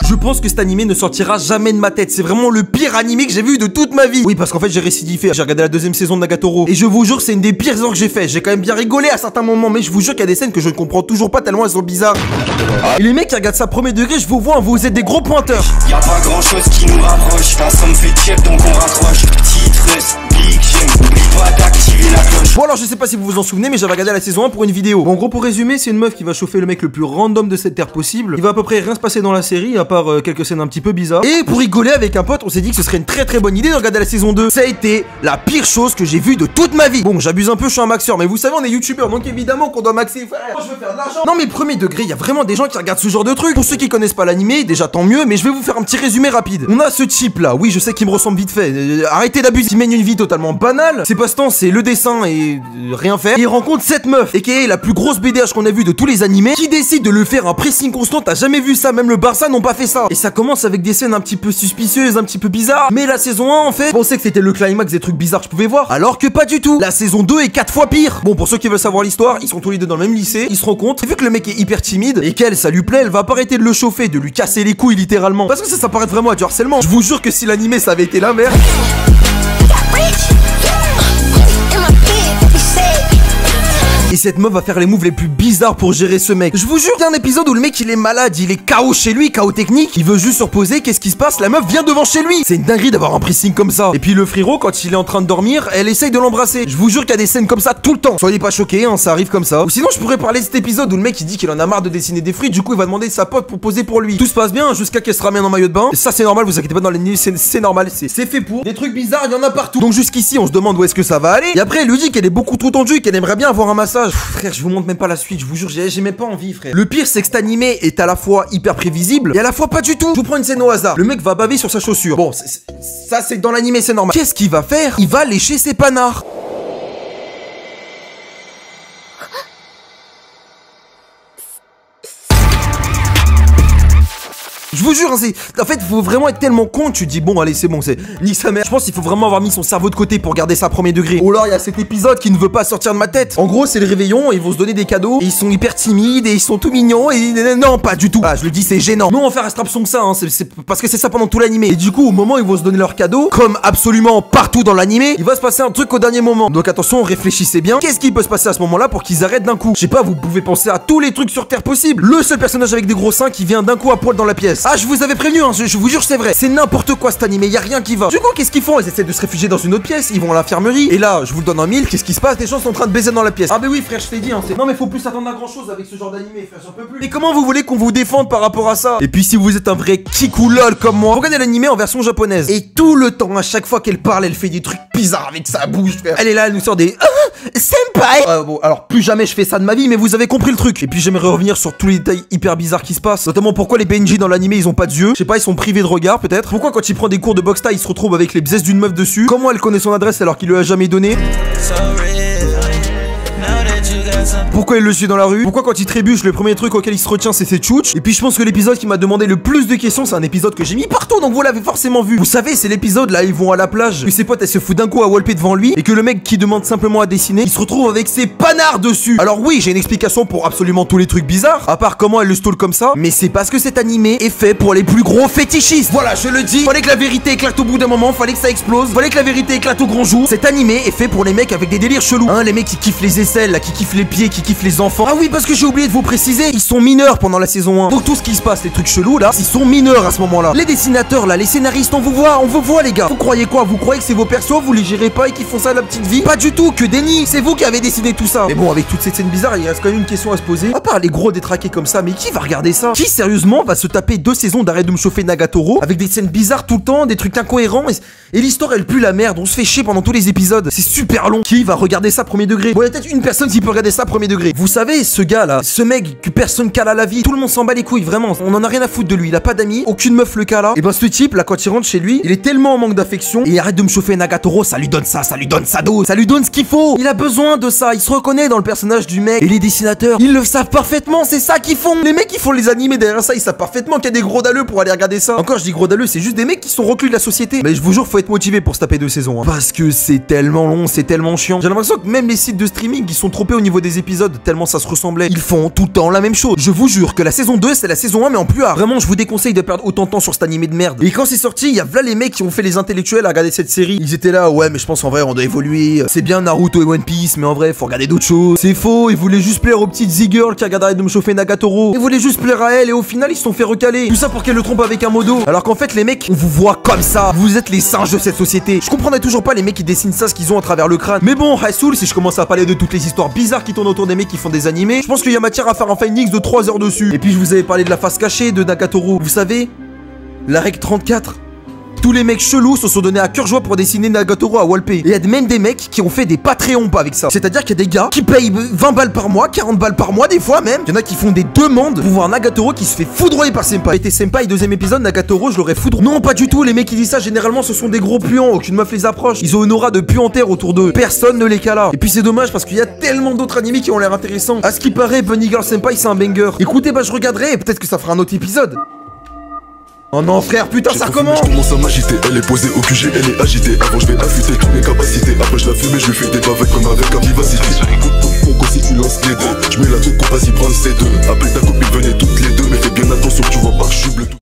Je pense que cet animé ne sortira jamais de ma tête. C'est vraiment le pire animé que j'ai vu de toute ma vie. Oui, parce qu'en fait, j'ai récidivé. J'ai regardé la deuxième saison de Nagatoro. Et je vous jure, c'est une des pires erreurs que j'ai fait. J'ai quand même bien rigolé à certains moments. Mais je vous jure qu'il y a des scènes que je ne comprends toujours pas tellement elles sont bizarres. Et les mecs qui regardent ça premier degré, je vous vois, vous êtes des gros pointeurs. Y'a pas grand chose qui nous rapproche. La somme fait check donc on raccroche. Titres, big j'aime. N'oublie pas d'activer la cloche. Bon, alors je sais pas si vous vous en souvenez, mais j'avais regardé la saison 1 pour une vidéo. Bon, en gros, pour résumer, c'est une meuf qui va chauffer le mec le plus random de cette terre possible. Il va à peu près rien se passer dans la série, à part quelques scènes un petit peu bizarres. Et pour rigoler avec un pote, on s'est dit que ce serait une très bonne idée de regarder la saison 2. Ça a été la pire chose que j'ai vue de toute ma vie. Bon, j'abuse un peu, je suis un maxeur, mais vous savez, on est youtubeur, donc évidemment qu'on doit maxer. Frère, moi je veux faire de l'argent. Non, mais premier degré, il y a vraiment des gens qui regardent ce genre de truc. Pour ceux qui connaissent pas l'animé, déjà tant mieux, mais je vais vous faire un petit résumé rapide. On a ce type là, oui, je sais qu'il me ressemble vite fait. Arrêtez d'abuser, il mène une vie totalement banale. Ses passe-temps, c'est le dessin et rien faire. Et il rencontre cette meuf, et qui est la plus grosse BDH qu'on a vue de tous les animés, qui décide de le faire un pressing constant. T'as jamais vu ça, même le Barça n'ont pas fait ça. Et ça commence avec des scènes un petit peu suspicieuses, un petit peu bizarres. Mais la saison 1, en fait, je pensais que c'était le climax des trucs bizarres que je pouvais voir. Alors que pas du tout. La saison 2 est 4 fois pire. Bon, pour ceux qui veulent savoir l'histoire, ils sont tous les deux dans le même lycée. Ils se rencontrent. Et vu que le mec est hyper timide et qu'elle, ça lui plaît, elle va pas arrêter de le chauffer, de lui casser les couilles littéralement. Parce que ça paraît vraiment à du harcèlement. Je vous jure que si l'animé ça avait été la merde. Et cette meuf va faire les moves les plus bizarres pour gérer ce mec. Je vous jure qu'il y a un épisode où le mec il est malade, il est KO chez lui, KO technique. Il veut juste se reposer, qu'est-ce qui se passe? La meuf vient devant chez lui. C'est une dinguerie d'avoir un pressing comme ça. Et puis le frérot, quand il est en train de dormir, elle essaye de l'embrasser. Je vous jure qu'il y a des scènes comme ça tout le temps. Soyez pas choqués, hein, ça arrive comme ça. Ou sinon je pourrais parler de cet épisode où le mec il dit qu'il en a marre de dessiner des fruits, du coup il va demander sa pote pour poser pour lui. Tout se passe bien jusqu'à qu'elle se ramène en maillot de bain. Et ça c'est normal, vous inquiétez pas, dans les nuits c'est normal, c'est fait pour. Des trucs bizarres, il y en a partout. Donc jusqu'ici on se demande où est-ce que ça va aller. Et après elle lui dit qu'elle est beaucoup trop tendue, qu'elle aimerait bien avoir un massage. Frère, je vous montre même pas la suite, je vous jure, j'ai même pas envie, frère. Le pire, c'est que cet animé est à la fois hyper prévisible et à la fois pas du tout. Je vous prends une scène au hasard. Le mec va baver sur sa chaussure. Bon, ça, c'est dans l'animé, c'est normal. Qu'est-ce qu'il va faire? Il va lécher ses panards. Je vous jure, hein, en fait, faut vraiment être tellement con que tu te dis, bon, allez, c'est bon, c'est nique sa mère. Je pense qu'il faut vraiment avoir mis son cerveau de côté pour garder ça premier degré. Ou alors, il y a cet épisode qui ne veut pas sortir de ma tête. En gros, c'est le réveillon, ils vont se donner des cadeaux, et ils sont hyper timides, et ils sont tout mignons, et non, pas du tout. Ah, je le dis, c'est gênant. Mais on va faire abstraction que ça, hein, c'est parce que c'est ça pendant tout l'animé. Et du coup, au moment où ils vont se donner leurs cadeaux, comme absolument partout dans l'animé, il va se passer un truc au dernier moment. Donc attention, réfléchissez bien. Qu'est-ce qui peut se passer à ce moment-là pour qu'ils arrêtent d'un coup? Je sais pas, vous pouvez penser à tous les trucs sur Terre possibles. Le seul personnage avec des gros seins qui vient d'un coup à poil dans la pièce. Ah, je vous avais prévenu, hein, je vous jure, c'est vrai. C'est n'importe quoi cet animé, y a rien qui va. Du coup, qu'est-ce qu'ils font? Ils essaient de se réfugier dans une autre pièce, ils vont à l'infirmerie. Et là, je vous le donne en mille, qu'est-ce qui se passe? Les gens sont en train de baiser dans la pièce. Ah, bah oui, frère, je t'ai dit, hein, non, mais faut plus s'attendre à grand chose avec ce genre d'animé, frère, j'en peux plus. Et comment vous voulez qu'on vous défende par rapport à ça? Et puis, si vous êtes un vrai kikou lol comme moi, regardez l'animé en version japonaise. Et tout le temps, à chaque fois qu'elle parle, elle fait des trucs bizarres avec sa bouche, frère. Elle est là, elle nous sort des senpai. Bon, alors, plus jamais je fais ça de ma vie, mais vous avez compris le truc. Et puis, j'aimerais revenir sur tous les détails hyper bizarres qui se passent. Notamment, pourquoi les PNJ dans l'animé, ils ont pas d'yeux. Je sais pas, ils sont privés de regard, peut-être. Pourquoi, quand il prend des cours de boxe taille, il se retrouve avec les bzesses d'une meuf dessus? Comment elle connaît son adresse alors qu'il lui a jamais donné? Pourquoi il le suit dans la rue? Pourquoi quand il trébuche, le premier truc auquel il se retient c'est ses tchouches? Et puis je pense que l'épisode qui m'a demandé le plus de questions, c'est un épisode que j'ai mis partout, donc vous l'avez forcément vu. Vous savez, c'est l'épisode là, ils vont à la plage, que ses potes elles se foutent d'un coup à walper devant lui, et que le mec qui demande simplement à dessiner, il se retrouve avec ses panards dessus. Alors oui, j'ai une explication pour absolument tous les trucs bizarres, à part comment elle le stole comme ça, mais c'est parce que cet animé est fait pour les plus gros fétichistes. Voilà, je le dis, fallait que la vérité éclate au bout d'un moment, fallait que ça explose, fallait que la vérité éclate au grand jour. Cet animé est fait pour les mecs avec des délires chelous, hein, les mecs qui kiffent les aisselles, là, qui kiffent les pieds, qui kiffent les enfants. Ah oui, parce que j'ai oublié de vous préciser, ils sont mineurs pendant la saison 1. Donc tout ce qui se passe, les trucs chelous là, ils sont mineurs à ce moment-là. Les dessinateurs là, les scénaristes, on vous voit les gars. Vous croyez quoi? Vous croyez que c'est vos persos, vous les gérez pas et qu'ils font ça à la petite vie? Pas du tout, que déni. C'est vous qui avez dessiné tout ça. Mais bon, avec toutes ces scènes bizarres, il reste quand même une question à se poser. À part les gros détraqués comme ça, mais qui va regarder ça? Qui sérieusement va se taper 2 saisons d'Arrête de me chauffer Nagatoro avec des scènes bizarres tout le temps, des trucs incohérents et l'histoire elle pue la merde, on se fait chier pendant tous les épisodes. C'est super long. Qui va regarder ça premier degré? Bon, il y a peut-être une personne qui peut regarder ça premier degré. Vous savez, ce gars là, ce mec que personne cale à la vie, tout le monde s'en bat les couilles, vraiment. On en a rien à foutre de lui, il a pas d'amis, aucune meuf le cala. Et ben ce type là, quand il rentre chez lui, il est tellement en manque d'affection et Arrête de me chauffer Nagatoro, ça lui donne ça, ça lui donne sa dose, ça lui donne ce qu'il faut. Il a besoin de ça, il se reconnaît dans le personnage du mec. Et les dessinateurs, ils le savent parfaitement, c'est ça qu'ils font. Les mecs qui font les animés derrière ça, ils savent parfaitement qu'il y a des gros dalleux pour aller regarder ça. Encore je dis gros dalleux, c'est juste des mecs qui sont reclus de la société. Mais je vous jure, faut faut être motivé pour se taper 2 saisons, hein. Parce que c'est tellement long, c'est tellement chiant. J'ai l'impression que même les sites de streaming, ils sont trompés au niveau des épisodes, tellement ça se ressemblait. Ils font tout le temps la même chose. Je vous jure que la saison 2, c'est la saison 1, mais en plus hard. Vraiment, je vous déconseille de perdre autant de temps sur cet animé de merde. Et quand c'est sorti, il y a là les mecs qui ont fait les intellectuels à regarder cette série. Ils étaient là, ouais, mais je pense en vrai, on doit évoluer. C'est bien Naruto et One Piece, mais en vrai, faut regarder d'autres choses. C'est faux, ils voulaient juste plaire aux petites Z-girls qui regarderaient de me chauffer Nagatoro. Ils voulaient juste plaire à elle, et au final, ils se sont fait recaler. Tout ça pour qu'elle le trompe avec un modo. Alors qu'en fait, les mecs, on vous voit comme ça. Vous êtes les singes de cette société. Je comprendrais toujours pas les mecs qui dessinent ça, ce qu'ils ont à travers le crâne. Mais bon, Hasoul, si je commence à parler de toutes les histoires bizarres qui tournent autour des mecs qui font des animés, je pense qu'il y a matière à faire un Findings de 3 heures dessus. Et puis je vous avais parlé de la face cachée de Nagatoro. Vous savez, la règle 34. Tous les mecs chelous se sont donnés à cœur joie pour dessiner Nagatoro à Walpé. Et il y a même des mecs qui ont fait des Patreons avec ça. C'est-à-dire qu'il y a des gars qui payent 20 balles par mois, 40 balles par mois des fois même. Il y en a qui font des demandes pour voir Nagatoro qui se fait foudroyer par Senpai. Et Senpai, 2ème épisode, Nagatoro, je l'aurais foudroyé. Non, pas du tout, les mecs qui disent ça, généralement ce sont des gros puants, aucune meuf les approche. Ils ont une aura de puanteur autour d'eux. Personne ne les cala. Et puis c'est dommage parce qu'il y a tellement d'autres animés qui ont l'air intéressants. À ce qui paraît, Bunny Girl Senpai, c'est un banger. Écoutez, bah je regarderai et peut-être que ça fera un autre épisode. Oh non frère, putain ça recommence. Je commence à m'agiter, elle est posée au QG, elle est agitée. Avant je vais affûter toutes mes capacités, après je la fume et je lui fais des bavettes comme avec un vivacité.